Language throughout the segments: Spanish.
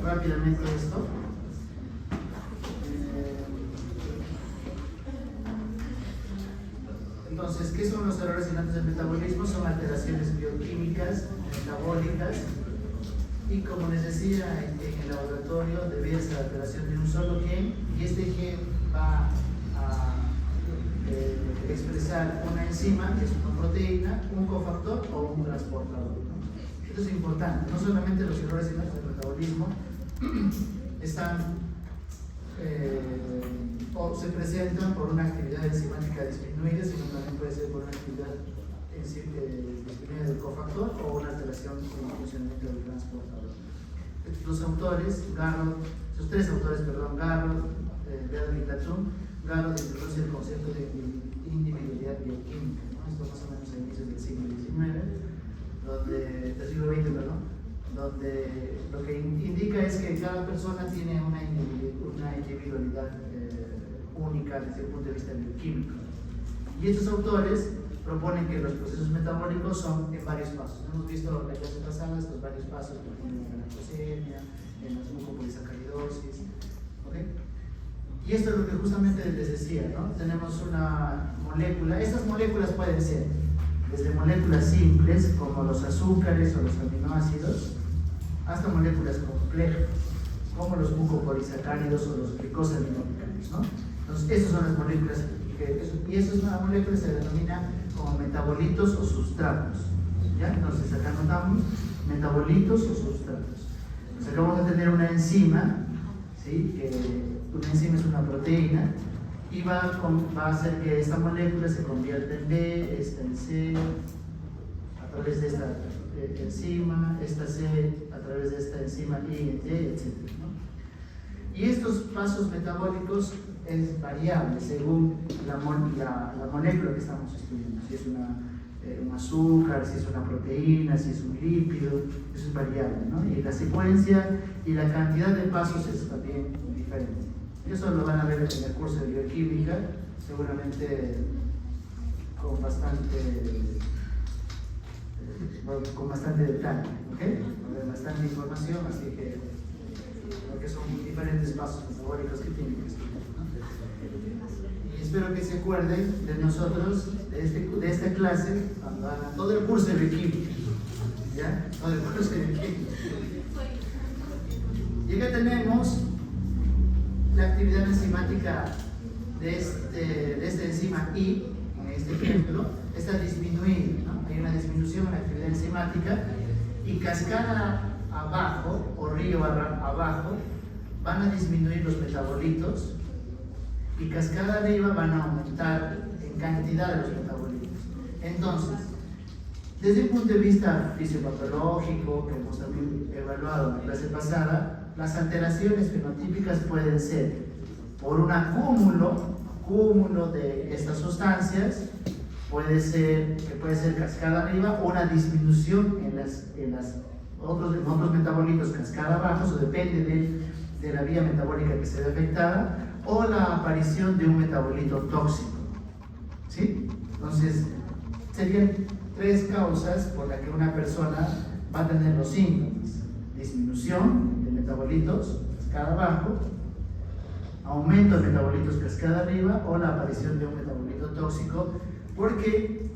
rápidamente esto. Entonces, ¿qué son los errores innatos del metabolismo? Son alteraciones bioquímicas, metabólicas, y como les decía, en el laboratorio debe ser la alteración de un solo gen, y este gen va a expresar una enzima, que es una proteína, un cofactor o un transportador, ¿no? Esto es importante. No solamente los errores innatos del metabolismo están o se presentan por una actividad enzimática disminuida, sino también puede ser por una actividad disminuida del cofactor o una alteración en el funcionamiento del transportador. Los autores, sus tres autores, Garrod, Beadle y Tatum, Garrod introduce el concepto de individualidad bioquímica, ¿no? Esto más o menos a inicios del siglo XIX, del siglo XX, donde lo que indica es que cada persona tiene una individualidad única desde el punto de vista bioquímico. Y estos autores proponen que los procesos metabólicos son en varios pasos. Hemos visto en la clase pasada estos varios pasos, por ejemplo, en la lactosemia, en la mucopolisacaridosis, ¿okay? Y esto es lo que justamente les decía, ¿no? Tenemos una molécula. Estas moléculas pueden ser desde moléculas simples, como los azúcares o los aminoácidos, hasta moléculas complejas, como los mucopolisacáridos o los glicosaminoglucanos, ¿no? Entonces, estas son las moléculas, y esa molécula se denomina como metabolitos o sustratos, ¿ya? Entonces, acá notamos metabolitos o sustratos. Entonces, acá vamos a tener una enzima, ¿sí? Que una enzima es una proteína, y va a hacer que esta molécula se convierta en B, esta en C, a través de esta enzima, esta C a través de esta enzima I en Y, etc., ¿no? Y estos pasos metabólicos es variable según la molécula que estamos estudiando, si es un azúcar, si es una proteína, si es un lípido, eso es variable, ¿no? Y la secuencia y la cantidad de pasos es también diferente. Eso lo van a ver en el curso de bioquímica, seguramente con bastante detalle, ¿ok? Va a haber bastante información, así que porque son diferentes pasos metabólicos que tienen que estudiar, ¿no? Y espero que se acuerden de nosotros, de esta clase, cuando hagan todo el curso de bioquímica, ¿ya? Todo el curso de bioquímica. Y acá tenemos la actividad enzimática de esta enzima I, en este ejemplo, está disminuida, ¿no? Hay una disminución en la actividad enzimática, y cascada abajo, o río abajo, van a disminuir los metabolitos, y cascada arriba van a aumentar en cantidad de los metabolitos. Entonces, desde un punto de vista fisiopatológico, que hemos también evaluado en la clase pasada, las alteraciones fenotípicas pueden ser por un cúmulo de estas sustancias, puede ser cascada arriba, o una disminución en otros metabolitos cascada abajo, eso depende de la vía metabólica que se ve afectada, o la aparición de un metabolito tóxico, ¿sí? Entonces, serían tres causas por las que una persona va a tener los síntomas: disminución de metabolitos cascada abajo, aumento de metabolitos cascada arriba, o la aparición de un metabolito tóxico, porque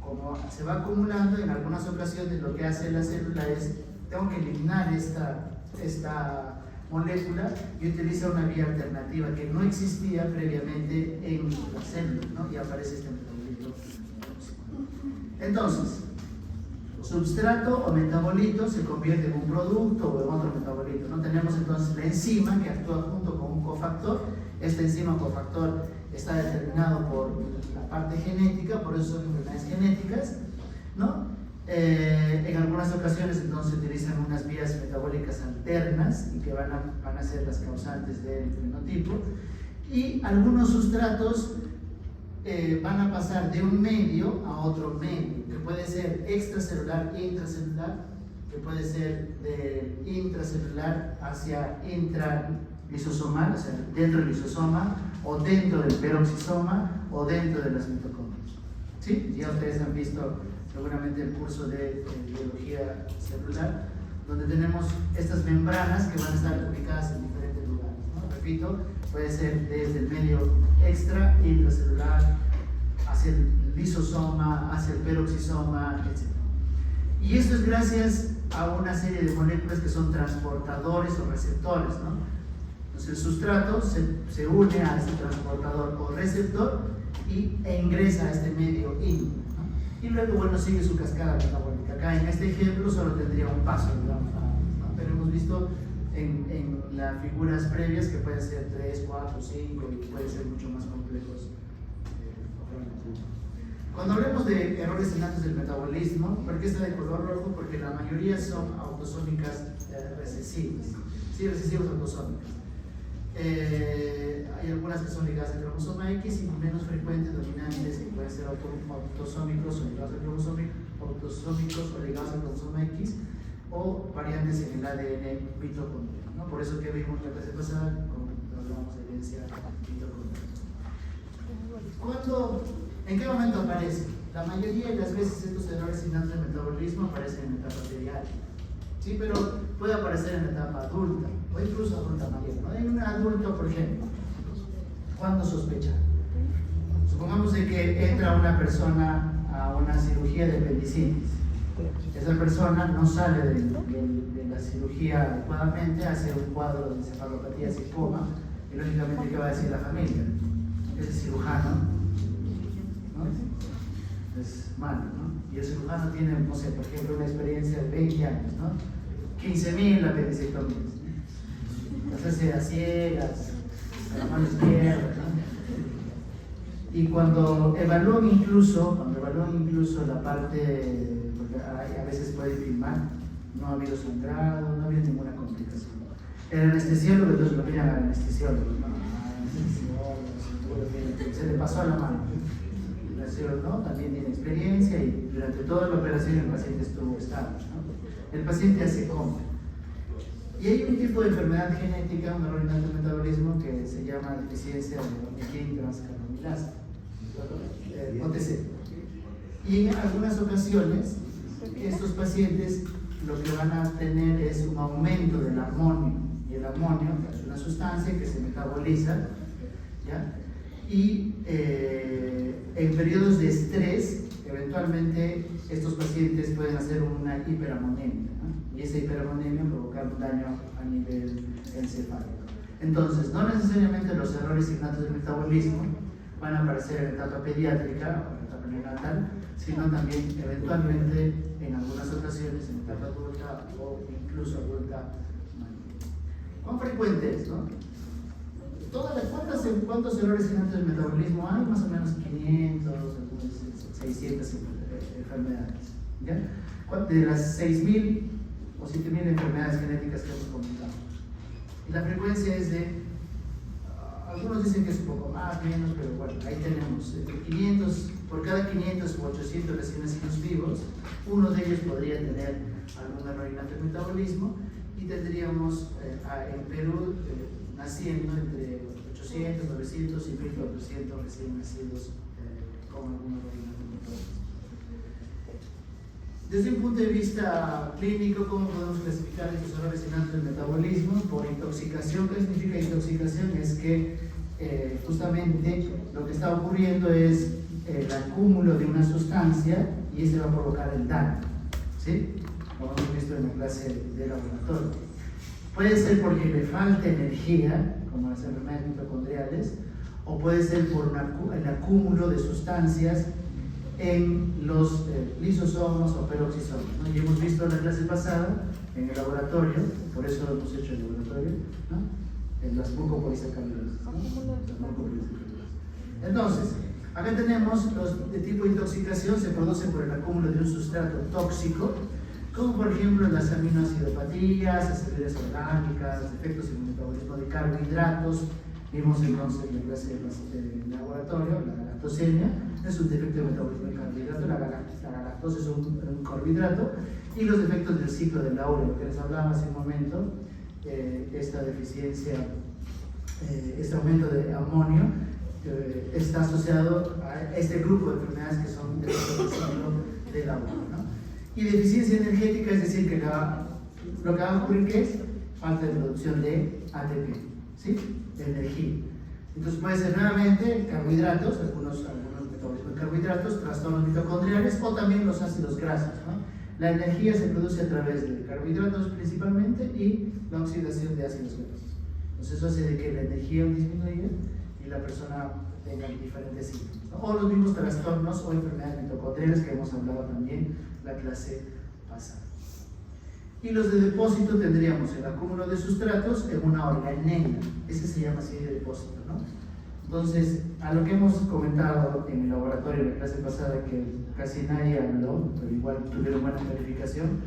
como se va acumulando, en algunas ocasiones lo que hace la célula es: tengo que eliminar esta molécula, y utiliza una vía alternativa que no existía previamente en la célula, ¿no? Y aparece este metabolito tóxico. Entonces, substrato o metabolito se convierte en un producto o en otro metabolito, ¿no? Tenemos entonces la enzima que actúa junto con un cofactor. Esta enzima cofactor está determinado por la parte genética, por eso son enfermedades genéticas, ¿no? En algunas ocasiones entonces utilizan unas vías metabólicas alternas, y que van a ser las causantes del fenotipo. Y algunos sustratos van a pasar de un medio a otro medio, que puede ser extracelular e intracelular, que puede ser de intracelular hacia intralisosomal, o sea, dentro del lisosoma, o dentro del peroxisoma, o dentro de las mitocondrias, ¿sí? Ya ustedes han visto seguramente el curso de biología celular, donde tenemos estas membranas que van a estar ubicadas en diferentes lugares, ¿no? Repito, puede ser desde el medio extra intracelular, hacia el lisosoma, hacia el peroxisoma, etc. Y esto es gracias a una serie de moléculas que son transportadores o receptores, ¿no? Entonces el sustrato se une a este transportador o receptor e ingresa a este medio in, ¿no? Y luego, bueno, sigue su cascada metabólica. Acá en este ejemplo solo tendría un paso, digamos, ¿no? Pero hemos visto en las figuras previas que pueden ser 3, 4, 5 y pueden ser mucho más complejos. Cuando hablemos de errores innatos del metabolismo, ¿por qué está de color rojo? Porque la mayoría son autosómicas recesivas, sí, recesivas autosómicas. Hay algunas que son ligadas al cromosoma X y menos frecuentes, dominantes, que pueden ser autosómicos o ligados al cromosoma, autosómicos o ligados al cromosoma X, o variantes en el ADN mitocondrial, ¿no? Por eso que vimos la clase pasada cuando hablamos de herencia mitocondrial. ¿En qué momento aparece? La mayoría de las veces estos errores innatos del metabolismo aparecen en la etapa pediátrica, ¿sí? Pero puede aparecer en la etapa adulta o incluso adulta mayor, ¿no? En un adulto, por ejemplo, ¿cuándo sospechar? Supongamos de que entra una persona a una cirugía de apendicitis. Esa persona no sale de la cirugía adecuadamente, hace un cuadro de encefalopatía sin coma, y lógicamente, ¿qué va a decir la familia? Ese cirujano, ¿no? Es malo, ¿no? Y el cirujano tiene, no sé, por ejemplo, una experiencia de 20 años, ¿no? 15.000 apendicectomías, hacerse a ciegas, a la mano izquierda, ¿no? Y cuando evalúan incluso la parte, porque a veces pueden filmar, no ha habido sangrado, no ha habido ninguna complicación. El anestesiólogo, entonces lo miran al anestesiólogo, ¿no? Se le pasó a la mano. El anestesiólogo, ¿no? También tiene experiencia y durante toda la operación el paciente estuvo estable, ¿no? El paciente hace coma. Y hay un tipo de enfermedad genética, un error innato del metabolismo, que se llama deficiencia de ornitina transcarbamilasa, OTC. Y en algunas ocasiones, estos pacientes lo que van a tener es un aumento del amonio. Y el amonio es una sustancia que se metaboliza, ¿ya? Y en periodos de estrés, eventualmente estos pacientes pueden hacer una hiperamonemia, ¿no? Y esa hiperamonemia provocar un daño a nivel encefálico. Entonces, no necesariamente los errores innatos del metabolismo van a aparecer en la etapa pediátrica o en la etapa neonatal, sino también eventualmente en algunas ocasiones en la etapa adulta o incluso adulta mayor. ¿Cuán frecuente es, no? ¿Cuántos errores innatos del metabolismo hay? Más o menos 500, 600 enfermedades, ¿ya? De las 6.000 o 7.000 enfermedades genéticas que hemos comentado. Y la frecuencia es de, algunos dicen que es un poco más, menos, pero bueno, ahí tenemos 500, por cada 500 u 800 recién nacidos vivos, uno de ellos podría tener algún error innato del metabolismo, y tendríamos en Perú naciendo entre 800, 900 y 1.400 recién nacidos con algún error innato del metabolismo. Desde un punto de vista clínico, ¿cómo podemos clasificar estos errores innatos del metabolismo? Por intoxicación. ¿Qué significa intoxicación? Es que justamente lo que está ocurriendo es el acúmulo de una sustancia y este va a provocar el daño, ¿sí? Como hemos visto en la clase de laboratorio. Puede ser porque le falta energía, como las enfermedades mitocondriales, o puede ser por el acúmulo de sustancias en los lisosomas o peroxisomas, ¿no? Y hemos visto en la clase pasada, en el laboratorio, por eso lo hemos hecho en el laboratorio, ¿no? En las mucopolisacáridas, ¿no? Entonces, acá tenemos los de tipo de intoxicación, se producen por el acúmulo de un sustrato tóxico, como por ejemplo las aminoacidopatías, las acidosis orgánicas, defectos en el metabolismo de carbohidratos. Vimos entonces en la clase de laboratorio, la galactosemia, es un defecto de metabolismo de carbohidrato, la galactosa es un carbohidrato, y los defectos del ciclo del áureo, que les hablaba hace un momento, esta deficiencia, este aumento de amonio, está asociado a este grupo de enfermedades que son defectos del ciclo del áureo, ¿no? Y deficiencia energética, es decir, que lo que va a ocurrir que es falta de producción de ATP, ¿sí? De energía. Entonces puede ser nuevamente carbohidratos, algunos metabolismos de carbohidratos, trastornos mitocondriales o también los ácidos grasos, ¿no? La energía se produce a través de carbohidratos principalmente y la oxidación de ácidos grasos. Entonces eso hace de que la energía disminuya y la persona tenga diferentes síntomas, ¿no? O los mismos trastornos o enfermedades mitocondriales que hemos hablado también la clase pasada. Y los de depósito tendríamos el acúmulo de sustratos en una organela, ese se llama así de depósito, ¿no? Entonces, a lo que hemos comentado en el laboratorio en la clase pasada, que casi nadie habló, pero igual tuvieron buena calificación,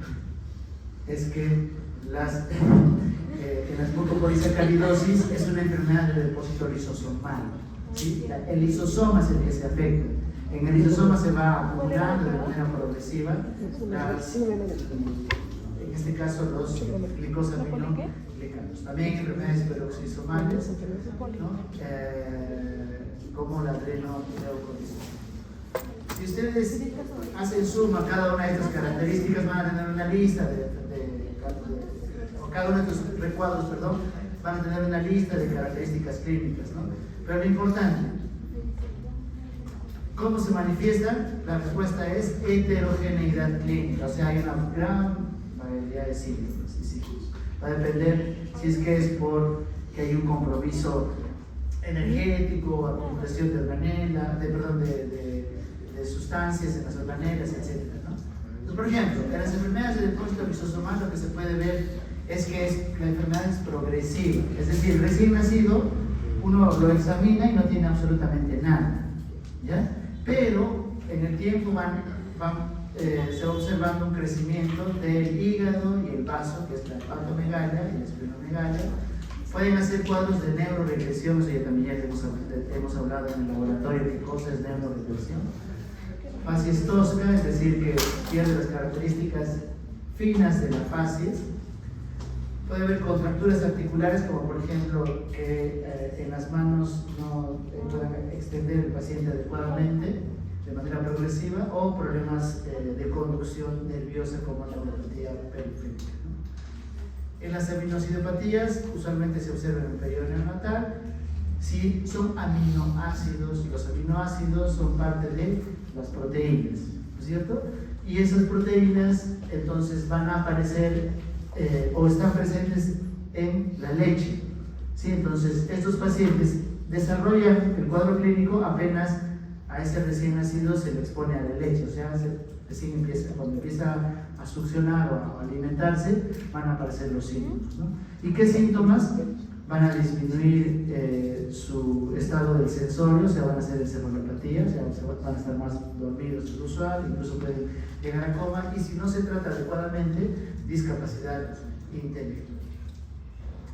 es que en las mucopolisacaridosis es una enfermedad de depósito lisosomal, ¿sí? El lisosoma es el que se afecta. En el lisosoma se va acumulando de manera progresiva en este caso los glicosaminoglicanos. También enfermedades peroxisomales, ¿no? Como la adrenoleucodistrofia. Si ustedes hacen suma a cada una de estas características, van a tener una lista o cada uno de estos recuadros, perdón, van a tener una lista de características clínicas, ¿no? Pero lo importante, ¿cómo se manifiesta? La respuesta es heterogeneidad clínica, o sea, hay una gran variedad de síntomas y signos. Va a depender si es que es porque hay un compromiso energético, acumulación de organela, de sustancias en las organelas, etc., ¿no? Entonces, por ejemplo, en las enfermedades de depósito lisosomal lo que se puede ver es que la enfermedad es progresiva, es decir, recién nacido uno lo examina y no tiene absolutamente nada, ¿ya? Pero en el tiempo se va observando un crecimiento del hígado y el vaso, que es la hepatomegalia y la esplenomegalia. Pueden hacer cuadros de neuroregresión, eso ya también hemos hablado en el laboratorio qué cosa es neuroregresión. Facies tosca, es decir, que pierde las características finas de la facies. Puede haber contracturas articulares, como por ejemplo que en las manos no puedan extender el paciente adecuadamente de manera progresiva, o problemas de conducción nerviosa como la neuropatía periférica, ¿no? En las aminosidopatías usualmente se observa en el periodo neonatal. Si son aminoácidos, los aminoácidos son parte de las proteínas, ¿no es cierto? Y esas proteínas entonces van a aparecer o están presentes en la leche, ¿sí? Entonces estos pacientes desarrollan el cuadro clínico apenas a ese recién nacido se le expone a la leche, o sea, cuando empieza a succionar o a alimentarse, van a aparecer los síntomas, ¿no? ¿Y qué síntomas? Van a disminuir su estado del sensorio, o sea, van a hacer encefalopatía, o sea, van a estar más dormidos de lo usual, incluso pueden llegar a coma, y si no se trata adecuadamente, discapacidad intelectual.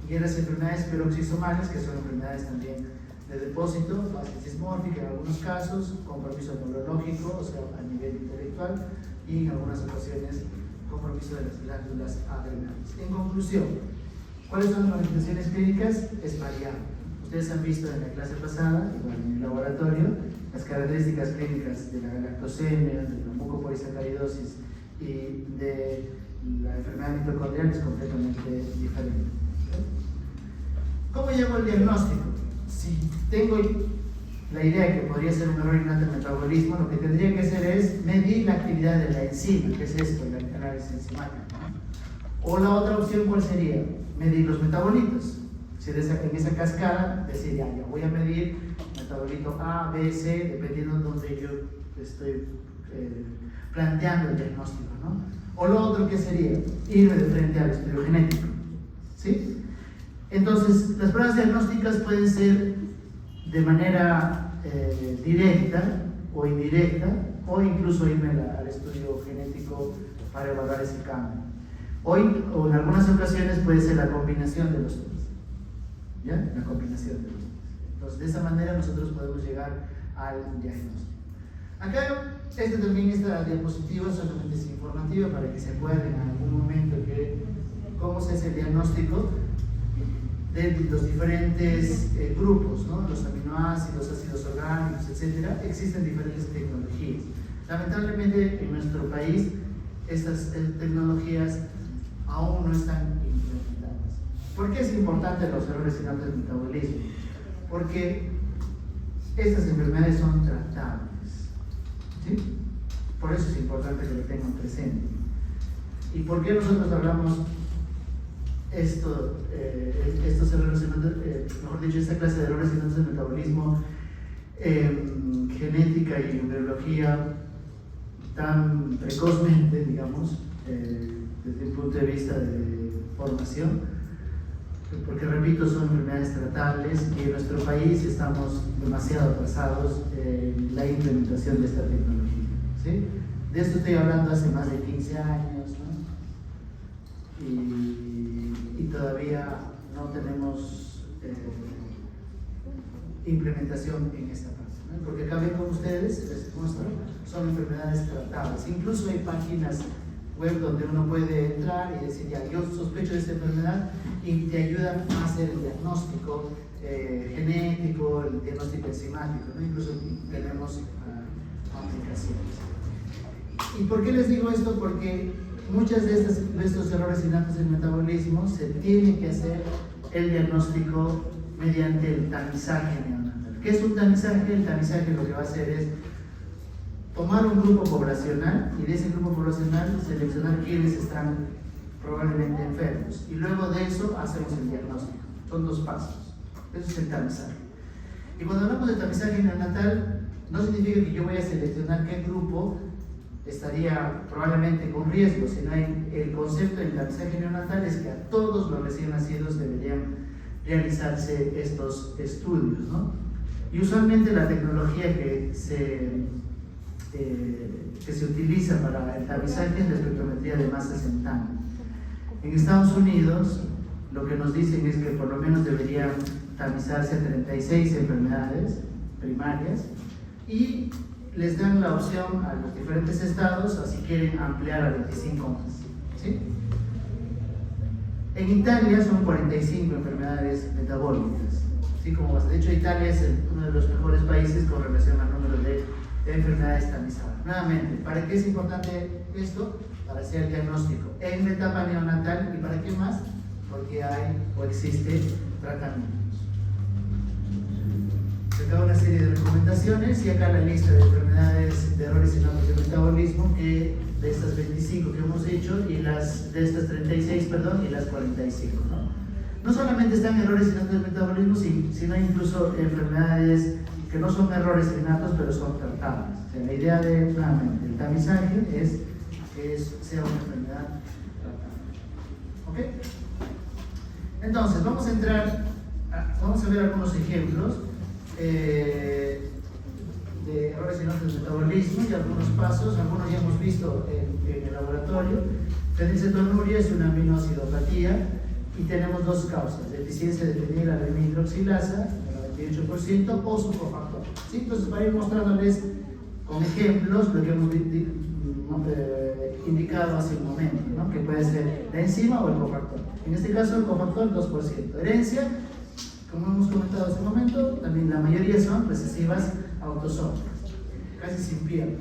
Y en las enfermedades peroxisomales, que son enfermedades también de depósito, facies dismórfica en algunos casos, compromiso neurológico, o sea, a nivel intelectual, y en algunas ocasiones compromiso de las glándulas adrenales. En conclusión, ¿cuáles son las manifestaciones clínicas? Es variable. Ustedes han visto en la clase pasada, igual en el laboratorio, las características clínicas de la galactosemia, de la mucopolisacaridosis y de la enfermedad mitocondrial es completamente diferente. ¿Cómo llego al diagnóstico? Si tengo la idea de que podría ser un error innato en metabolismo, lo que tendría que hacer es medir la actividad de la enzima, que es esto, el análisis enzimático, ¿no? O la otra opción, ¿cuál sería? Medir los metabolitos. Si en esa cascada decir, ya voy a medir metabolito A, B, C, dependiendo de donde yo estoy planteando el diagnóstico, ¿no? O lo otro, ¿qué sería? Irme de frente al estudio genético, ¿sí? Entonces, las pruebas diagnósticas pueden ser de manera directa o indirecta, o incluso irme al estudio genético para evaluar ese cambio. O en algunas ocasiones puede ser la combinación de los dos, ¿ya? La combinación de los dos. Entonces, de esa manera nosotros podemos llegar al diagnóstico. Acá, esta diapositiva solamente es informativa para que se acuerden en algún momento cómo se hace el diagnóstico de los diferentes grupos, ¿no? Los aminoácidos, ácidos orgánicos, etc. Existen diferentes tecnologías. Lamentablemente en nuestro país estas tecnologías aún no están implementadas. ¿Por qué es importante los errores innatos del metabolismo? Porque estas enfermedades son tratables, ¿sí? Por eso es importante que lo tengan presente. ¿Y por qué nosotros hablamos estos errores innatos, mejor dicho, esta clase de errores innatos del metabolismo, genética y biología tan precozmente, digamos, desde un punto de vista de formación? Porque, repito, son enfermedades tratables y en nuestro país estamos demasiado atrasados en la implementación de esta tecnología, ¿sí? De esto estoy hablando hace más de 15 años, ¿no? Y todavía no tenemos implementación en esta parte, ¿no? Porque acá ven con ustedes, les muestro, son enfermedades tratables. Incluso hay páginas web donde uno puede entrar y decir, ya, yo sospecho de esta enfermedad, y te ayudan a hacer el diagnóstico genético, el diagnóstico enzimático, ¿no? Incluso tenemos aplicaciones. ¿Y por qué les digo esto? Porque muchos de estos errores innatos del metabolismo se tiene que hacer el diagnóstico mediante el tamizaje neonatal. ¿Qué es un tamizaje? El tamizaje lo que va a hacer es tomar un grupo poblacional y de ese grupo poblacional seleccionar quienes están probablemente enfermos, y luego de eso hacemos el diagnóstico. Son 2 pasos. Eso es el tamizaje. Y cuando hablamos de tamizaje neonatal, no significa que yo voy a seleccionar qué grupo estaría probablemente con riesgo, sino el concepto del tamizaje neonatal es que a todos los recién nacidos deberían realizarse estos estudios, ¿no? Y usualmente la tecnología que se utiliza para el tamizaje es la espectrometría de masas en tamo. En Estados Unidos lo que nos dicen es que por lo menos deberían tamizarse a 36 enfermedades primarias y les dan la opción a los diferentes estados a si quieren ampliar a 25 más, ¿sí? En Italia son 45 enfermedades metabólicas, ¿sí? De hecho, Italia es uno de los mejores países con relación al número de enfermedades tamizadas. Nuevamente, ¿para qué es importante esto? Para hacer el diagnóstico en la etapa neonatal. ¿Y para qué más? Porque hay o existe tratamientos. Acá una serie de recomendaciones y acá la lista de enfermedades de errores innatos del metabolismo, que de estas 25 que hemos hecho y de estas 36, perdón, y las 45, ¿no? No solamente están errores innatos del metabolismo, sino incluso enfermedades que no son errores innatos, pero son tratables. O sea, la idea de, nuevamente, el tamizaje es que sea una enfermedad tratable. ¿Ok? Entonces, vamos a ver algunos ejemplos de errores innatos del metabolismo y algunos pasos. Algunos ya hemos visto en el laboratorio. Fenilcetonuria es una aminoacidopatía y tenemos 2 causas: deficiencia de fenilalanina hidroxilasa, el 98%, o su cofactor. ¿Sí? Entonces, para ir mostrándoles con ejemplos lo que hemos indicado hace un momento, ¿no? Que puede ser la enzima o el cofactor. En este caso, el cofactor 2%. Herencia, como hemos comentado hace un momento, también la mayoría son recesivas autosómicas, casi sin pierde.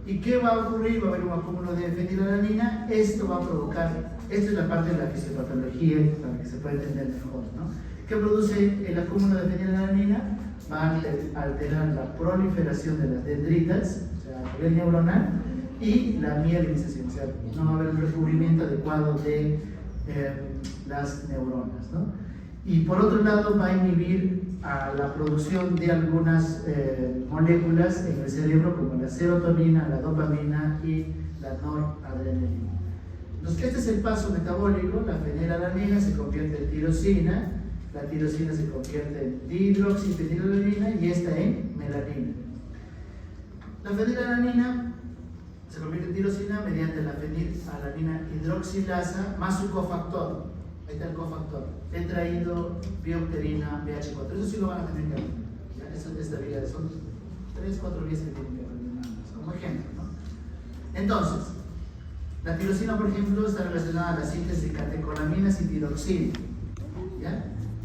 ¿Y qué va a ocurrir? Va a haber un acúmulo de fenilalanina. Esto va a provocar, esto es la parte de la fisiopatología para que se pueda entender mejor, ¿no? ¿Qué produce el acúmulo de fenilalanina? Va a alterar la proliferación de las dendritas, o sea, a nivel neuronal, y la mielinización, o sea, no va a haber un recubrimiento adecuado de las neuronas, ¿no? Y por otro lado, va a inhibir a la producción de algunas moléculas en el cerebro, como la serotonina, la dopamina y la noradrenalina. Entonces, este es el paso metabólico. La fenilalanina se convierte en tirosina, la tirosina se convierte en dihidroxifenilalanina y esta en melanina. La fenilalanina se convierte en tirosina mediante la fenilalanina hidroxilasa más su cofactor. Ahí está el cofactor, tetrahidrobiopterina BH4. Eso sí lo van a tener que aprender. Esta vida son 3-4 vías que tienen que aprender como ejemplo, ¿no? Entonces, la tirosina, por ejemplo, está relacionada a la síntesis de catecolaminas y tiroxina, ¿ya?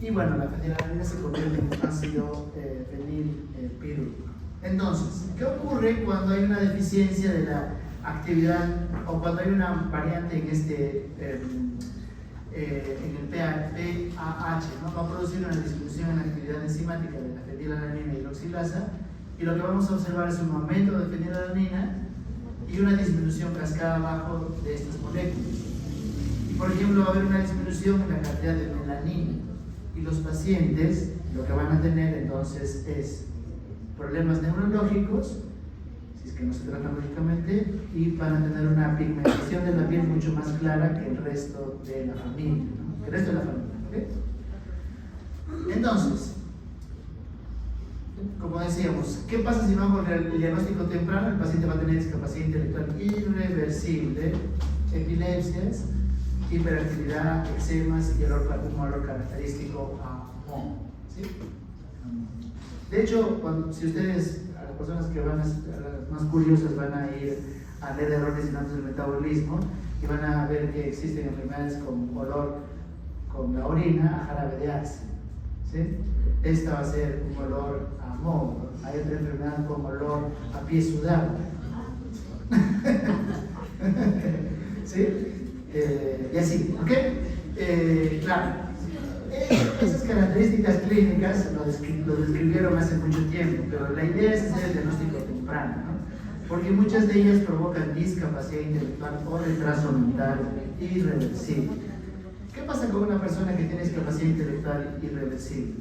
Y bueno, la fenilalanina se convierte en ácido fenilpirúvico. Entonces, ¿qué ocurre cuando hay una deficiencia de la actividad, o cuando hay una variante en en el PAH, ¿no? Va a producir una disminución en la actividad enzimática de la fenilalanina y hidroxilasa, y lo que vamos a observar es un aumento de fenilalanina y una disminución cascada abajo de estas moléculas. Y por ejemplo, va a haber una disminución en la cantidad de melanina, y los pacientes lo que van a tener entonces es problemas neurológicos, si es que no se tratan lógicamente, y van a tener una pigmentación de la piel mucho más clara que el resto de la familia, ¿no? Que el resto de la familia, ¿ok? Entonces, como decíamos, ¿qué pasa si no hago el diagnóstico temprano? El paciente va a tener discapacidad intelectual irreversible, epilepsias, hiperactividad, eczemas y un olor característico a moho, ¿sí? De hecho, si ustedes, a las personas que van a las más curiosas, van a ir a leer errores innantes del metabolismo y van a ver que existen enfermedades con olor, con la orina, a jarabe de axe, ¿sí? Esta va a ser un olor a moho. Hay otra enfermedad con olor a pie sudado. ¿Sí? Y así, ¿ok? Claro, esas características clínicas lo describieron hace mucho tiempo, pero la idea es hacer el diagnóstico temprano, ¿no? Porque muchas de ellas provocan discapacidad intelectual o retraso mental irreversible. ¿Qué pasa con una persona que tiene discapacidad intelectual irreversible?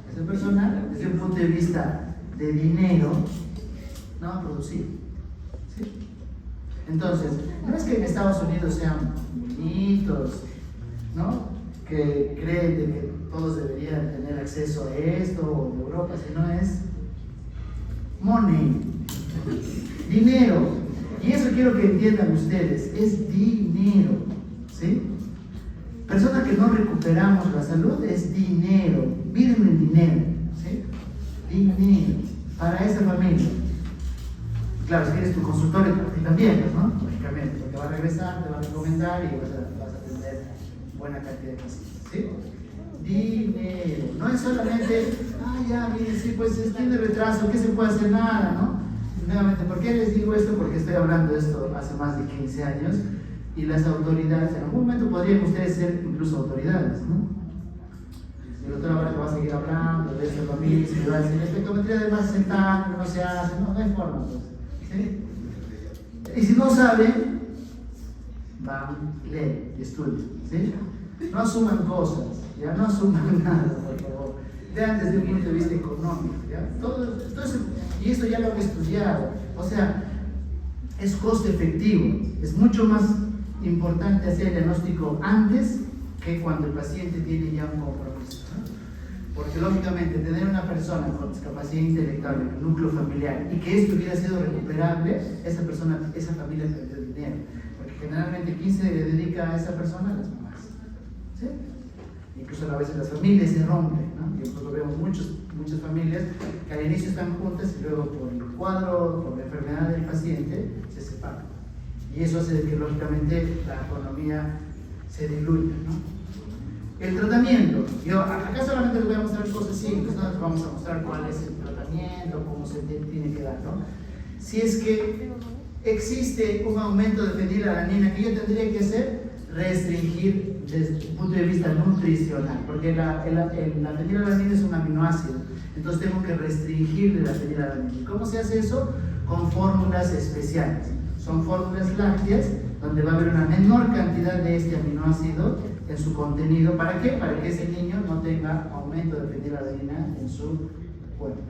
Esa persona, desde un punto de vista de dinero, no va a producir, ¿sí? Entonces, no es que en Estados Unidos sean bonitos, ¿no? Que creen de que todos deberían tener acceso a esto, o en Europa, sino es money, dinero. Y eso quiero que entiendan ustedes, es dinero, ¿sí? Personas que no recuperamos la salud es dinero, mírenlo en dinero, ¿sí? Dinero, para esa familia. Claro, si quieres tu consultorio, para ti también, ¿no? Lógicamente, porque va a regresar, te va a recomendar y vas a tener buena cantidad de pacientes, ¿sí? Dinero, no es solamente, ya, miren, sí, pues tiene retraso, ¿qué se puede hacer? Nada, ¿no? Nuevamente, ¿por qué les digo esto? Porque estoy hablando de esto hace más de 15 años y las autoridades, en algún momento podrían ustedes ser incluso autoridades, ¿no? El doctor ahora va a seguir hablando de esta familia, y va a decir, la espectrometría de más de 60 años no se hace, no hay forma, pues. ¿Sí? Y si no saben, van, leen y estudian, ¿sí? No asuman cosas, ya no asuman nada, por favor. Vean desde un punto de vista económico, ¿ya? Y esto ya lo han estudiado, o sea, es costo efectivo, es mucho más importante hacer el diagnóstico antes que cuando el paciente tiene ya un compromiso, ¿no? Porque lógicamente tener una persona con discapacidad intelectual en el núcleo familiar y que esto hubiera sido recuperable, esa familia perdió dinero, porque generalmente ¿quién se dedica a esa persona? Las mamás, ¿sí? Incluso a veces las familias se rompen, ¿no? Y nosotros vemos muchas familias que al inicio están juntas y luego por el cuadro, por la enfermedad del paciente, se separan. Y eso hace que lógicamente la economía se diluya, ¿no? El tratamiento, yo acá solamente les voy a mostrar cosas simples, no les vamos a mostrar cuál es el tratamiento, cómo se tiene que dar, ¿no? Si es que existe un aumento de fenilalanina, ¿qué yo tendría que hacer? Restringir desde el punto de vista nutricional, porque la fenilalanina es un aminoácido, entonces tengo que restringir la fenilalanina. ¿Cómo se hace eso? Con fórmulas especiales. Son fórmulas lácteas donde va a haber una menor cantidad de este aminoácido en su contenido. ¿Para qué? Para que ese niño no tenga aumento de fenilalanina en su cuerpo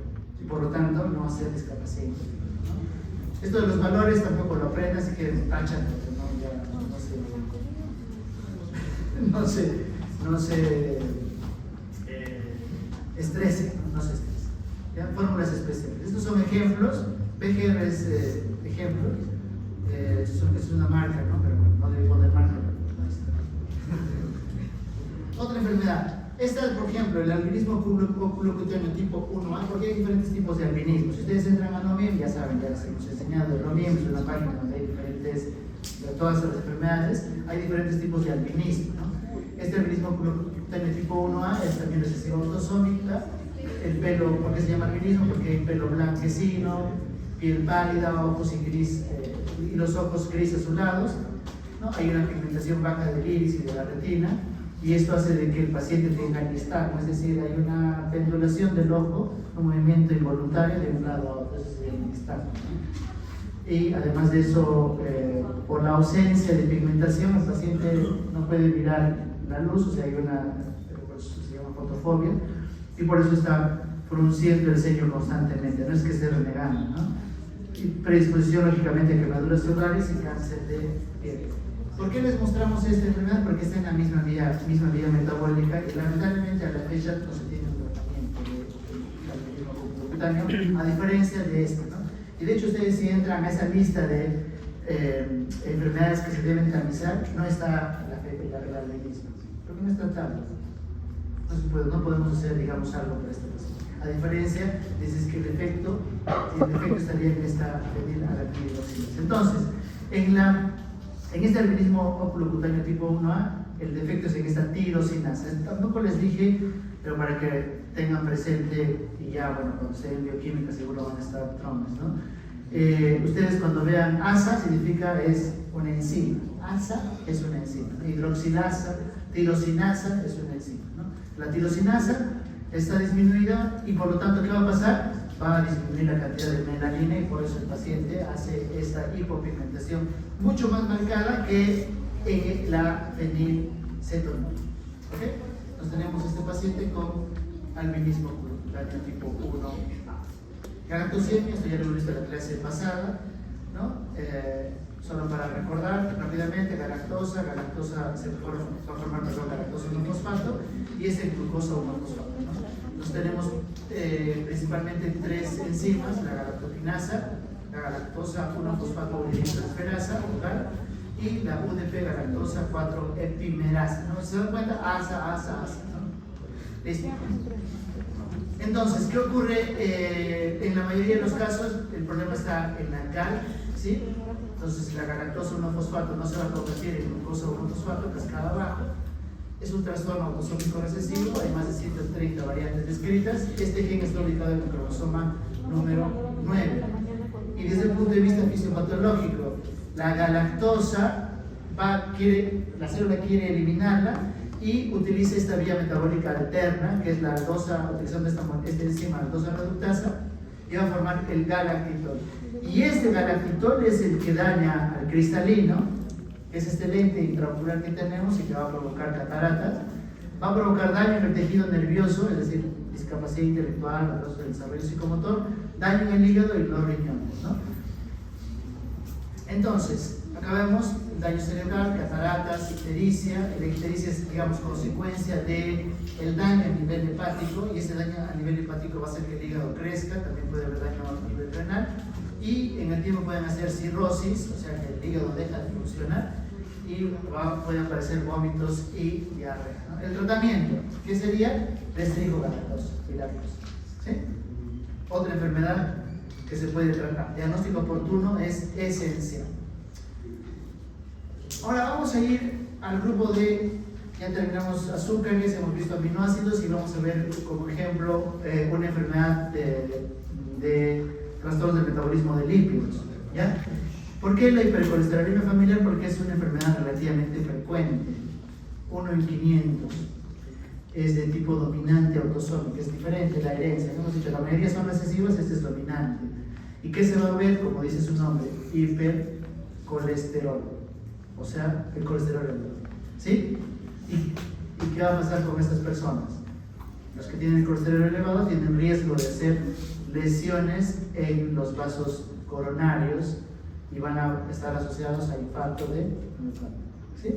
y por lo tanto no va a ser discapacidad intelectual, ¿no? Esto de los valores tampoco lo aprenden, así que tachan porque no se estresen, no se estresen. ¿Ya? Fórmulas especiales. Estos son ejemplos. PGR es ejemplos. Es una marca, ¿no? Pero no debe poner marca. Otra enfermedad. Esta, por ejemplo, el albinismo oculocutáneo tipo 1A, porque hay diferentes tipos de albinismo. Si ustedes entran a NOMIEM, ya saben, ya les hemos enseñado. El NOMIEM es una página donde hay diferentes, de todas las enfermedades, hay diferentes tipos de albinismo, ¿no? Este albinismo oculocutáneo tipo 1A es también recesiva autosómica. El pelo, ¿por qué se llama albinismo? Porque hay pelo blanquecino, piel pálida, ojos y gris y los ojos gris azulados, ¿no? Hay una pigmentación baja del iris y de la retina, y esto hace de que el paciente tenga nistagmo, es decir, hay una pendulación del ojo, un movimiento involuntario de un lado a otro, eso sería el nistagmo, ¿no? Y además de eso, por la ausencia de pigmentación, el paciente no puede mirar la luz, o sea, hay una, se llama fotofobia, y por eso está frunciendo el ceño constantemente, no es que esté renegando, ¿no? Y predisposición lógicamente a quemaduras oculares y cáncer de piel. ¿Por qué les mostramos esta enfermedad? Porque está en la misma vía metabólica y lamentablemente a la fecha no se tiene un tratamiento de cutáneo, a diferencia de esto, ¿no? Y de hecho ustedes si entran a esa lista de enfermedades que se deben tamizar, no está la misma. ¿Por qué no está tratando? No podemos hacer, digamos, algo para esta persona. A diferencia, dices que el efecto estaría en esta fenilalapididoxina. Entonces, en este albinismo oculocutáneo tipo 1A, el defecto es en esta tirosinasa. Tampoco les dije, pero para que tengan presente, y ya, bueno, cuando estén en bioquímica seguro van a estar traumas, ¿no? Ustedes cuando vean ASA significa es una enzima. ASA es una enzima. Hidroxilasa, tirosinasa es una enzima, ¿no? La tirosinasa está disminuida y por lo tanto, ¿qué va a pasar? Va a disminuir la cantidad de melanina y por eso el paciente hace esta hipopigmentación mucho más marcada que en la fenilcetonúrica. ¿Ok? Entonces tenemos este paciente con albinismo oculocutáneo tipo 1A. Galactosemia, esto ya lo hemos visto en la clase pasada, ¿no? Solo para recordar rápidamente, galactosa se va a formar galactosa 1-fosfato y es el glucosa 1-fosfato, ¿no? Entonces tenemos principalmente tres enzimas, la galactoquinasa, la galactosa 1-fosfato uridinotransferasa, y la UDP galactosa 4-epimerasa, ¿no? ¿Se dan cuenta? ASA, ¿no? ¿Listo? Entonces, ¿qué ocurre? En la mayoría de los casos, el problema está en la cal, ¿sí? Entonces, si la galactosa 1-fosfato no se va a convertir en glucosa 1-fosfato, cascada abajo, es un trastorno autosómico recesivo, hay más de 130 variantes descritas. Este gen está ubicado en el cromosoma número 9. Y desde el punto de vista fisiopatológico, la galactosa la célula quiere eliminarla y utiliza esta vía metabólica alterna, que es la aldosa, utilizando esta enzima aldosa reductasa, y va a formar el galactitol. Y este galactitol es el que daña al cristalino, que es este lente intraocular que tenemos y que va a provocar cataratas, va a provocar daño en el tejido nervioso, es decir, discapacidad intelectual, retraso del desarrollo psicomotor, daño en el hígado y los riñones, ¿no? Entonces, acá vemos daño cerebral, cataratas, ictericia. La ictericia es, digamos, consecuencia del daño a nivel hepático, y ese daño a nivel hepático va a hacer que el hígado crezca, también puede haber daño a nivel renal, y en el tiempo pueden hacer cirrosis, o sea que el hígado deja de funcionar, y pueden aparecer vómitos y diarrea, ¿no? El tratamiento, ¿qué sería? Restringo galactosa, ¿sí? Otra enfermedad que se puede tratar. Diagnóstico oportuno es esencial. Ahora vamos a ir al grupo de, ya terminamos azúcares, hemos visto aminoácidos y vamos a ver como ejemplo una enfermedad de trastornos del metabolismo de lípidos, ¿ya? ¿Por qué la hipercolesterolemia familiar? Porque es una enfermedad relativamente frecuente, 1 en 500. Es de tipo dominante autosómico, es diferente la herencia. Hemos dicho, la mayoría son recesivas, este es dominante. ¿Y qué se va a ver? Como dice su nombre, hipercolesterol. O sea, el colesterol elevado. ¿Sí? ¿Y qué va a pasar con estas personas? Los que tienen el colesterol elevado tienen riesgo de hacer lesiones en los vasos coronarios y van a estar asociados a infarto de miocardio. ¿Sí?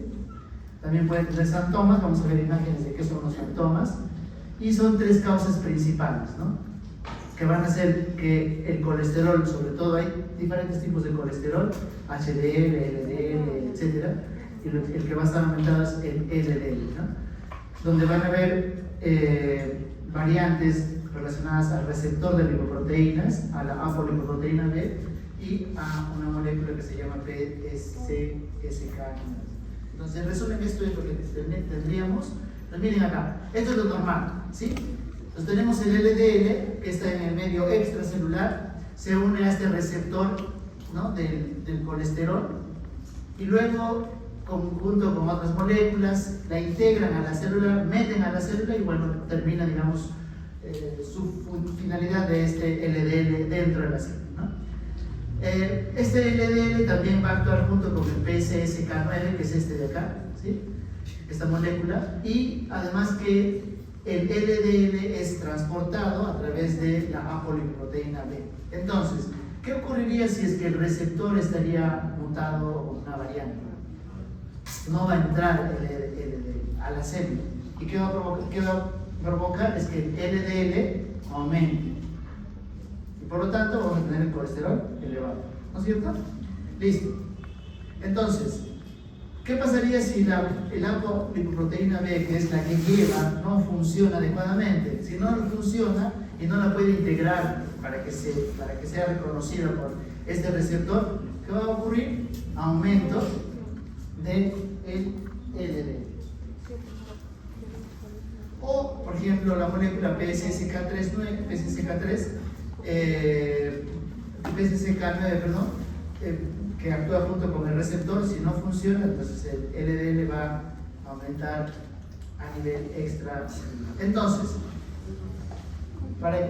También pueden tener santomas, vamos a ver imágenes de qué son los santomas, y son tres causas principales, ¿no? Que van a hacer que el colesterol, sobre todo hay diferentes tipos de colesterol, HDL, LDL, etc. Y el que va a estar aumentado es el LDL, ¿no? Donde van a haber variantes relacionadas al receptor de lipoproteínas, a la apolipoproteína B y a una molécula que se llama PCSK. Entonces, en resumen, esto es lo que tendríamos. Pues miren acá, esto es lo normal, ¿sí? Entonces tenemos el LDL que está en el medio extracelular, se une a este receptor ¿no? del colesterol, y luego junto con otras moléculas la integran a la célula, meten a la célula y bueno, termina, digamos, su finalidad de este LDL dentro de la célula, ¿no? Este LDL también va a actuar junto con el PCSK9, que es este de acá, ¿sí? Esta molécula, y además que el LDL es transportado a través de la apolipoproteína B. Entonces, ¿qué ocurriría si es que el receptor estaría mutado o una variante? No va a entrar el LDL a la célula. ¿Y qué va a provocar? Es que el LDL aumente. Y por lo tanto vamos a tener el colesterol elevado. ¿No es cierto? Listo. Entonces, ¿qué pasaría si la apolipoproteína B, que es la que lleva, no funciona adecuadamente? Si no funciona y no la puede integrar para que sea reconocida por este receptor, ¿qué va a ocurrir? Aumento del LDL. O, por ejemplo, la molécula PCSK9, que actúa junto con el receptor. Si no funciona, entonces el LDL va a aumentar a nivel extra. Entonces,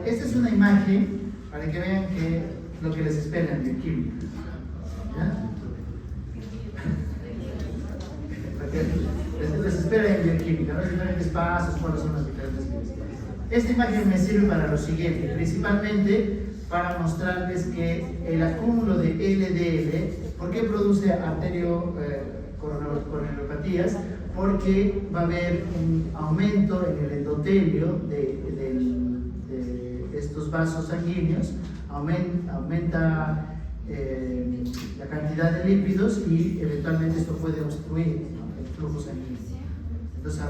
esta es una imagen para que vean lo que les espera en bioquímica. ¿Ya? Les espera en bioquímica, los diferentes pasos, cuáles son las diferentes vías. Esta imagen me sirve para lo siguiente, principalmente para mostrarles que el acúmulo de LDL, ¿por qué produce coronariopatías? Porque va a haber un aumento en el endotelio de estos vasos sanguíneos, aumenta la cantidad de lípidos y eventualmente esto puede obstruir, ¿no?, el flujo sanguíneo. Entonces, al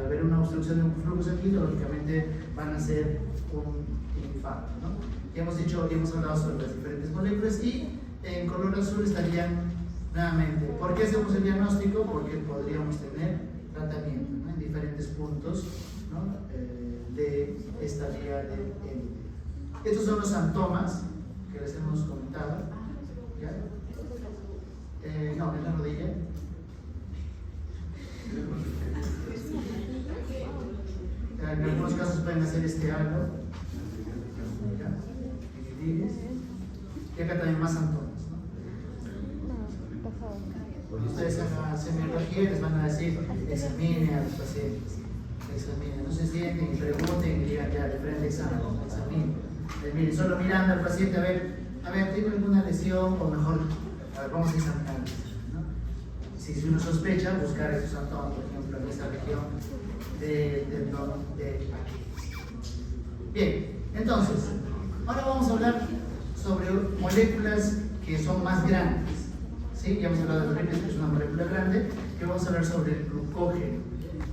haber una obstrucción de un flujo sanguíneo, lógicamente van a ser un infarto, ¿no? Ya hemos hablado sobre las diferentes moléculas y en color azul estarían nuevamente. ¿Por qué hacemos el diagnóstico? Porque podríamos tener tratamiento, ¿no?, en diferentes puntos, ¿no?, de esta vía de LDL. Estos son los síntomas que les hemos comentado. ¿Ya? No, en la rodilla. En algunos casos pueden hacer este halo. Y acá también más síntomas, ¿no? Cuando ustedes hagan semiología, les van a decir: examine a los pacientes, examine, no se sienten y pregunten y digan ya de frente examine. Miren, solo mirando al paciente, a ver, ¿tiene alguna lesión? O mejor, a ver, vamos a examinar, ¿no? Si uno sospecha, buscar esos síntomas, por ejemplo, en esta región de aquí. Bien, entonces, ahora vamos a hablar sobre moléculas que son más grandes, ¿sí? Ya hemos hablado de lipid, que es una molécula grande, que vamos a hablar sobre el glucógeno,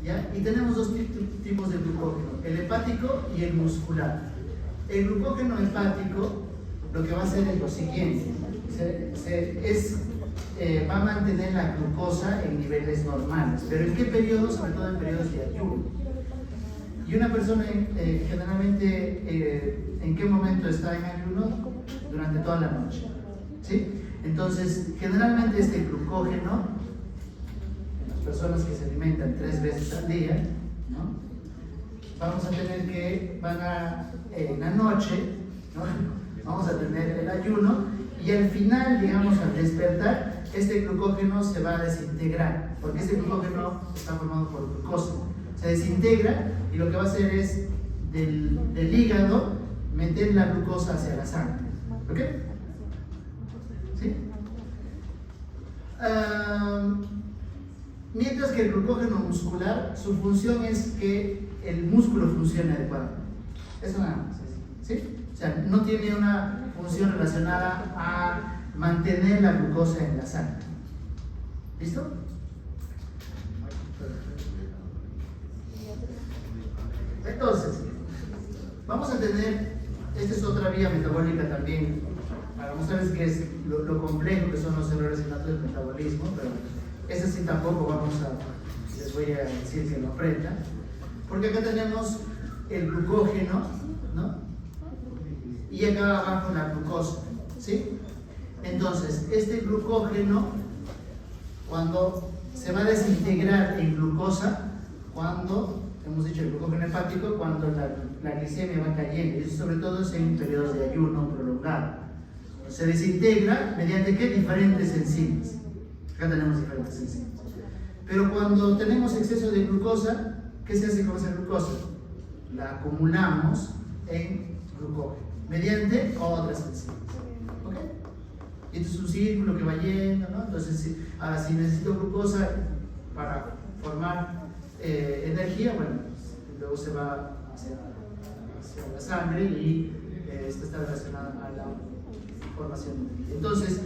¿ya? Y tenemos dos tipos de glucógeno, el hepático y el muscular. El glucógeno hepático lo que va a hacer es lo siguiente: va a mantener la glucosa en niveles normales. ¿Pero en qué periodos? Sobre todo en periodos de ayuno. Y una persona generalmente, ¿en qué momento está en ayuno? Durante toda la noche, ¿sí? Entonces, generalmente este glucógeno, en las personas que se alimentan 3 veces al día, ¿no?, vamos a tener que, en la noche, ¿no?, vamos a tener el ayuno, y al final, digamos, al despertar, este glucógeno se va a desintegrar, porque este glucógeno está formado por glucosa. Se desintegra y lo que va a hacer es del hígado meter la glucosa hacia la sangre. ¿Ok? ¿Sí? Mientras que el glucógeno muscular, su función es que el músculo funcione adecuadamente. Eso nada más. ¿Sí? O sea, no tiene una función relacionada a mantener la glucosa en la sangre. ¿Listo? Entonces, vamos a tener, esta es otra vía metabólica también, para mostrarles que es lo complejo que son los errores innatos del metabolismo, pero esta sí tampoco les voy a decir que lo aprendan, porque acá tenemos el glucógeno, ¿no?, y acá abajo la glucosa, ¿sí? Entonces, este glucógeno, cuando se va a desintegrar en glucosa, cuando, hemos dicho el glucógeno hepático, cuando la glicemia va cayendo, y eso sobre todo es en periodos de ayuno prolongado. Se desintegra mediante ¿qué? Diferentes enzimas. Acá tenemos diferentes enzimas. Pero cuando tenemos exceso de glucosa, ¿qué se hace con esa glucosa? La acumulamos en glucógeno mediante otras enzimas. ¿Ok? Y esto es un círculo que va yendo, ¿no? Entonces, ahora si necesito glucosa para formar energía, bueno, luego se va hacia la sangre y esto está relacionado a la formación de energía. Entonces,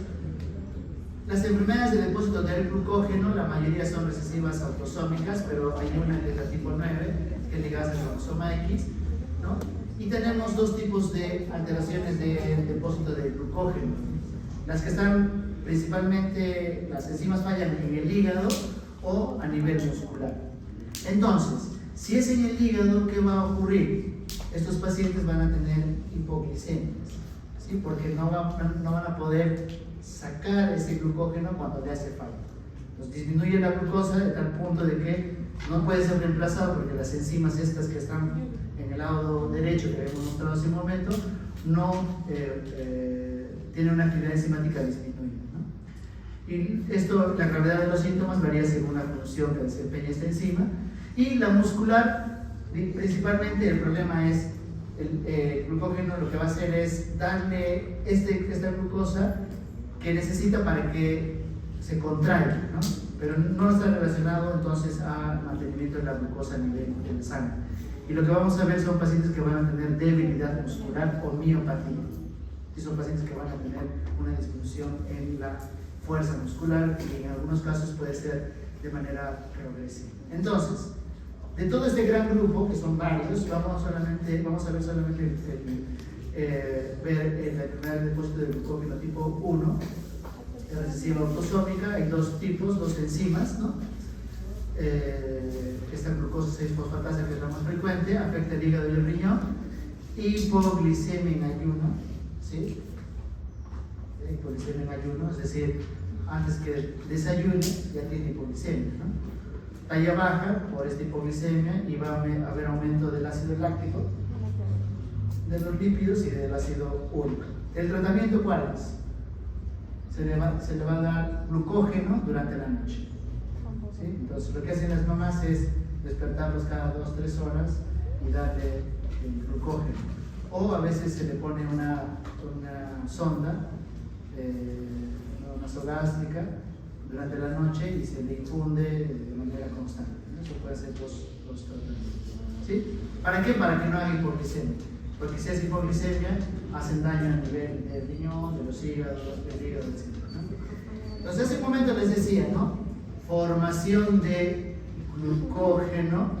las enfermedades de depósito del glucógeno, la mayoría son recesivas autosómicas, pero hay una que es la tipo 9, que es ligada al cromosoma X, ¿no? Y tenemos dos tipos de alteraciones del depósito del glucógeno. Las que están principalmente, las enzimas fallan en el hígado o a nivel muscular. Entonces, si es en el hígado, ¿qué va a ocurrir? Estos pacientes van a tener hipoglicemias, ¿sí? Porque no van a poder sacar ese glucógeno cuando le hace falta. Nos disminuye la glucosa de tal punto de que no puede ser reemplazado porque las enzimas estas que están en el lado derecho que habíamos mostrado hace un momento no tienen una actividad enzimática disminuida, ¿no? Y esto, la gravedad de los síntomas varía según la función que desempeña esta enzima. Y la muscular, principalmente el problema es el glucógeno, lo que va a hacer es darle esta glucosa que necesita para que se contraiga, ¿no? Pero no está relacionado entonces al mantenimiento de la glucosa a nivel de la sangre. Y lo que vamos a ver son pacientes que van a tener debilidad muscular o miopatía. Y son pacientes que van a tener una disminución en la fuerza muscular y en algunos casos puede ser de manera progresiva. Entonces, de todo este gran grupo, que son varios, vamos a ver solamente ver la enfermedad del depósito de glucógeno tipo 1, la recesiva autosómica. Hay dos tipos, dos enzimas, ¿no? Esta glucosa 6-fosfatasa, que es la más frecuente, afecta el hígado y el riñón. Hipoglicemia en ayuno, ¿sí? Hipoglicemia en ayuno, es decir, antes que desayune ya tiene hipoglicemia, ¿no? Talla baja por esta hipoglicemia y va a haber aumento del ácido láctico, de los lípidos y del ácido úrico. ¿El tratamiento cuál es? Se le va a dar glucógeno durante la noche, ¿sí? Entonces lo que hacen las mamás es despertarlos cada 2-3 horas y darle el glucógeno. O a veces se le pone una sonda nasogástrica durante la noche y se le infunde de manera constante, ¿no? Eso puede ser dos tratamientos, ¿sí? ¿Para qué? Para que no haga hipoglicemia. Porque si hace hipoglicemia, hacen daño a nivel del riñón, de los hígados, del hígado, etc., ¿no? Entonces, hace un momento les decía, ¿no? Formación de glucógeno,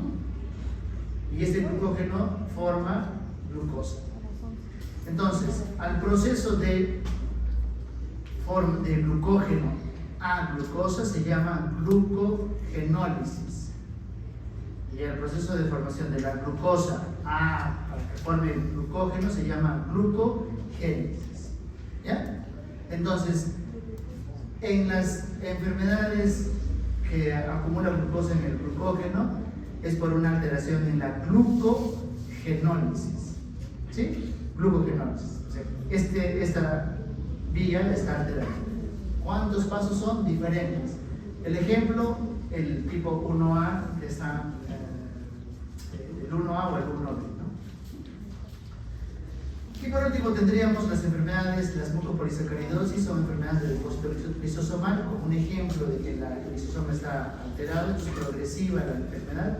y este glucógeno forma glucosa. Entonces, al proceso de glucógeno a glucosa se llama glucogenólisis. Y el proceso de formación de la glucosa para que forme el glucógeno se llama glucogénesis. ¿Ya? Entonces, en las enfermedades que acumulan glucosa en el glucógeno es por una alteración en la glucogenólisis. ¿Sí? Glucogenólisis. O sea, esta vía está alterada. ¿Cuántos pasos son? Diferentes. El ejemplo, el tipo 1A, que está el 1A o el 1B, ¿no? Y por último tendríamos las enfermedades, las mucopolisacaridosis, son enfermedades de depósito lisosomal, como un ejemplo de que el lisosoma está alterado, es progresiva la enfermedad.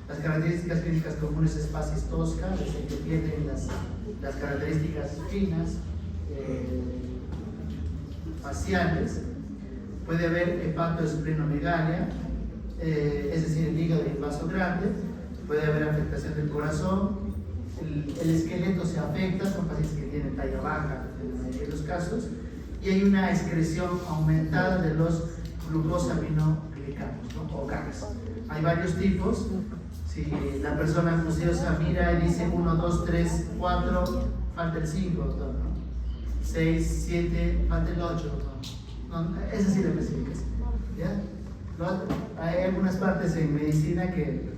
Las características clínicas comunes es facies tosca, desde que pierden las características finas, faciales. Puede haber hepatoesplenomegalia, es decir, el hígado y el vaso grande. Puede haber afectación del corazón, el esqueleto se afecta, son pacientes que tienen talla baja en la mayoría de los casos, y hay una excreción aumentada de los glucosaminoglicanos, ¿no? O GAGs. Hay varios tipos. Si la persona ansiosa mira y dice 1, 2, 3, 4, falta el 5, ¿no? 6, 7, falta el 8. No, esa sí la clasificación. ¿Ya? Hay algunas partes en medicina que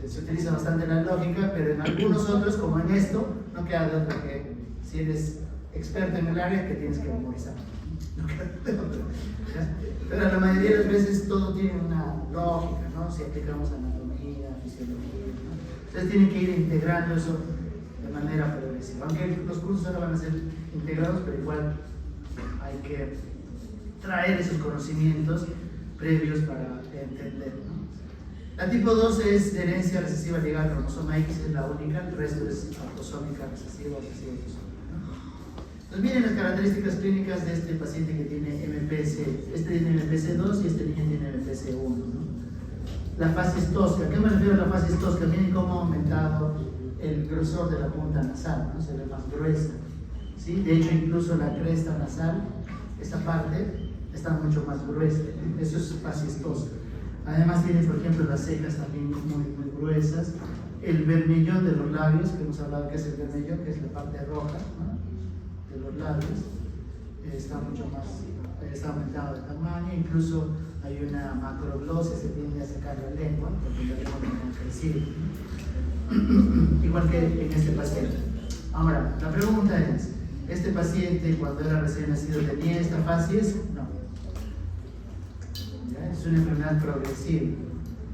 se utiliza bastante la lógica, pero en algunos otros, como en esto, no queda de otra que si eres experto en el área que tienes que memorizar. No queda de otra. ¿Ya? Pero la mayoría de las veces todo tiene una lógica, ¿no? Si aplicamos anatomía, fisiología, ¿no? Entonces tienen que ir integrando eso de manera progresiva. Aunque los cursos ahora van a ser integrados, pero igual hay que traer esos conocimientos previos para entender, ¿no? La tipo 2 es de herencia recesiva ligada al cromosoma X, es la única, el resto es autosómica recesiva o recesiva autosómica, ¿no? Entonces miren las características clínicas de este paciente que tiene MPS, este tiene MPS 2 y este niño tiene MPS 1, ¿no? La facies tosca, ¿a qué me refiero a la facies tosca? Miren cómo ha aumentado el grosor de la punta nasal, ¿no? Se ve más gruesa, ¿sí? De hecho incluso la cresta nasal, esta parte, está mucho más gruesa, ¿no? Eso es facies tosca. Además tiene, por ejemplo, las cejas también muy gruesas, el vermellón de los labios, que hemos hablado que es el vermellón, que es la parte roja, ¿no? De los labios, está mucho más, está aumentado de tamaño, incluso hay una macroglosia, se tiende a sacar la lengua, porque la lengua no ha crecido, ¿no? Igual que en este paciente. Ahora, la pregunta es, ¿este paciente cuando era recién nacido tenía esta facies? No. ¿Ya? Es una enfermedad progresiva,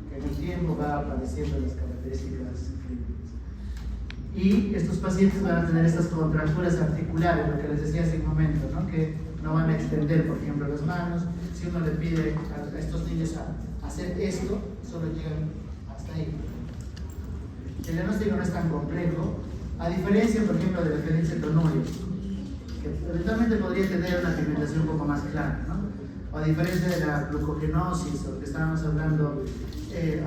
que en el tiempo va apareciendo las características clínicas. Y estos pacientes van a tener estas contracturas articulares, lo que les decía hace un momento, ¿no? Que no van a extender, por ejemplo, las manos. Si uno le pide a estos niños a hacer esto, solo llegan hasta ahí. El diagnóstico no es tan complejo, a diferencia, por ejemplo, de la fenilcetonuria, que eventualmente podría tener una pigmentación un poco más clara, ¿no? O a diferencia de la glucogenosis, o lo que estábamos hablando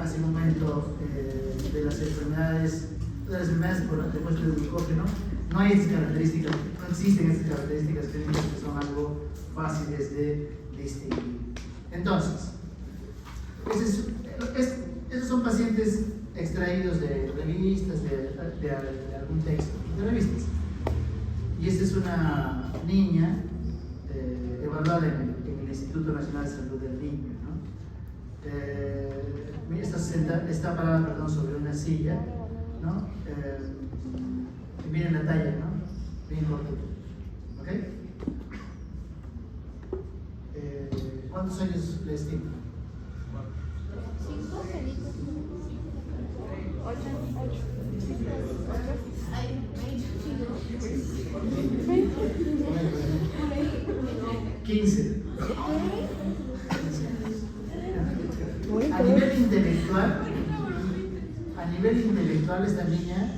hace un momento de las enfermedades por depuesto del glucógeno, no hay estas características, no existen estas características clínicas que son algo fáciles de distinguir. Entonces, esos son pacientes extraídos de revistas, de algún texto, de revistas. Y esta es una niña evaluada en el Instituto Nacional de Salud del Niño, ¿no? Está parada, sobre una silla, ¿no? Miren la talla, ¿no? Bien corto. ¿Ok? ¿Cuántos años le estimo? 15. A nivel intelectual esta niña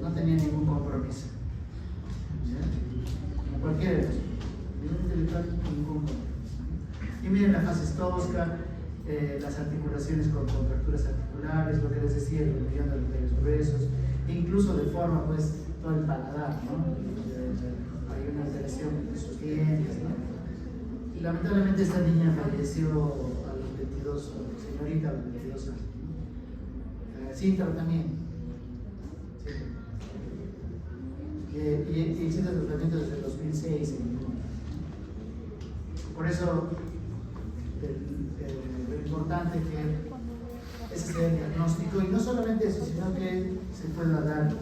no tenía ningún compromiso. ¿Sí? Como cualquiera de ellos. A nivel intelectual ningún compromiso. Y miren la facies tosca, las articulaciones con contracturas articulares, lo que les decía, el vermellón de los labios gruesos, incluso de forma, pues, todo el paladar, ¿no? Hay una alteración de sus dientes, ¿no? Y lamentablemente esta niña falleció a los 22, señorita a los 22 años, ¿no? Sin tratamiento. Y existe tratamiento desde el 2006 en el mundo. Por eso, lo importante que ese sea el diagnóstico, y no solamente eso, sino que se pueda dar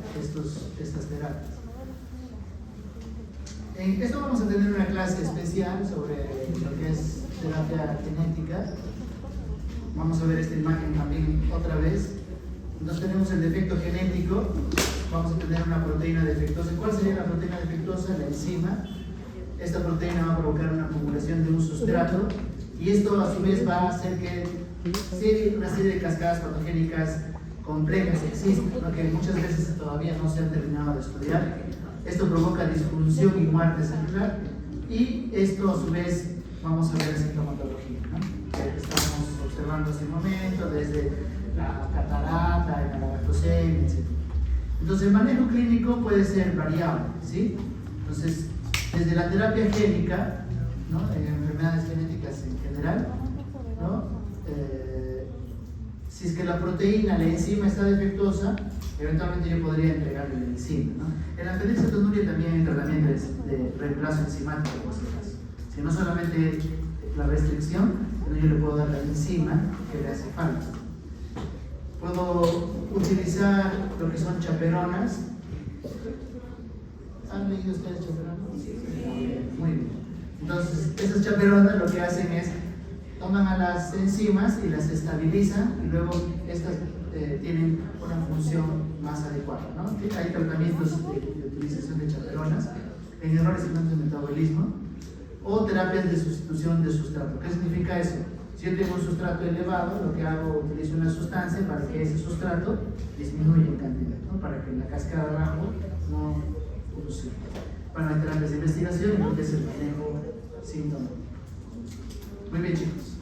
estas terapias. En esto vamos a tener una clase especial sobre lo que es terapia genética. Vamos a ver esta imagen también otra vez. Entonces tenemos el defecto genético, vamos a tener una proteína defectuosa. ¿Cuál sería la proteína defectuosa? La enzima. Esta proteína va a provocar una acumulación de un sustrato y esto a su vez va a hacer que una serie de cascadas patogénicas complejas existen, ¿no? Que muchas veces todavía no se han terminado de estudiar. Esto provoca disfunción y muerte celular y esto a su vez vamos a ver la sintomatología, ¿no? Que estamos observando hace un momento, desde la catarata, la galactosemia, etc. Entonces el manejo clínico puede ser variable, ¿sí? Entonces, desde la terapia génica, ¿no? En enfermedades genéticas en general, ¿no? Si es que la proteína, la enzima está defectuosa, eventualmente yo podría entregarle la enzima, ¿no? En la fenilcetonuria también hay tratamientos de reemplazo enzimático, por si acaso. Si no solamente la restricción, sino yo le puedo dar la enzima que le hace falta. Puedo utilizar lo que son chaperonas. ¿Han leído ustedes chaperonas? Muy bien. Entonces, esas chaperonas lo que hacen es toman a las enzimas y las estabilizan y luego estas tienen una función más adecuada, ¿no? Hay tratamientos de utilización de chaperonas en errores de metabolismo o terapias de sustitución de sustrato. ¿Qué significa eso? Si yo tengo un sustrato elevado, lo que hago, utilizo una sustancia para que ese sustrato disminuya en cantidad, ¿no? Para que la cascada de abajo no funcione. Bueno, hay terapias de investigación y lo que es el manejo síntoma. Muy bien, chicos.